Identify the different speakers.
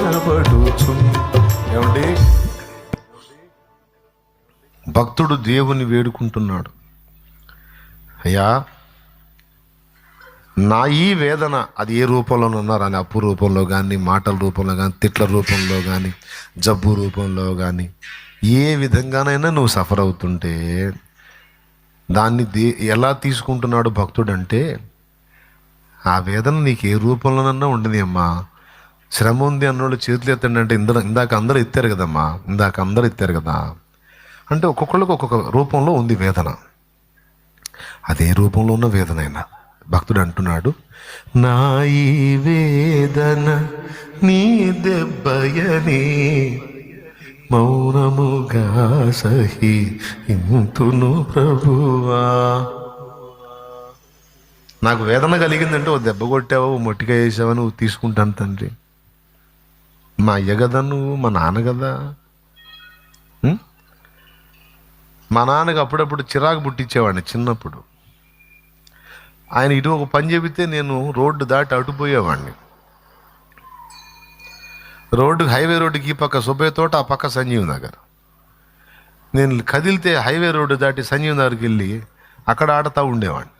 Speaker 1: వినబడుచున్. ఏమండి, భక్తుడు దేవుని వేడుకుంటున్నాడు, అయ్యా నా ఈ వేదన, అది ఏ రూపంలోనన్నా రాని, అప్పు రూపంలో కానీ, మాటల రూపంలో కానీ, తిట్ల రూపంలో కానీ, జబ్బు రూపంలో కానీ, ఏ విధంగానైనా నువ్వు సఫర్ అవుతుంటే దాన్ని ఎలా తీసుకుంటున్నాడు భక్తుడు అంటే, ఆ వేదన నీకు ఏ రూపంలోనన్నా ఉండని అమ్మా, శ్రమ ఉంది అన్నోళ్ళు చేతులు ఎత్తండి అంటే ఇందాక అందరూ ఎత్తారు కదా, అంటే ఒక్కొక్కళ్ళకి ఒక్కొక్క రూపంలో ఉంది వేదన. అదే రూపంలో ఉన్న వేదనైనా భక్తుడు అంటున్నాడు, నా ఈ వేదన నీ దెబ్బయని మౌనముగా సహి ఇంతును ప్రభువా. నాకు వేదన కలిగిందంటే ఓ దెబ్బ కొట్టావు, మొట్టిగా వేసావా, నువ్వు తీసుకుంటాను తండ్రి. మా అయ్య కదా, నువ్వు మా నాన్న కదా. మా నాన్నకి అప్పుడప్పుడు చిరాకు పుట్టించేవాడిని చిన్నప్పుడు. ఆయన ఇటు ఒక పని చెబితే నేను రోడ్డు దాటి అటుపోయేవాడిని. హైవే రోడ్డుకి ఈ పక్క సుబ్బయ్య తోట, ఆ పక్క సంజీవ్ నగర్. నేను కదిలితే హైవే రోడ్డు దాటి సంజీవ్ నగర్కి వెళ్ళి అక్కడ ఆడుతూ ఉండేవాడిని.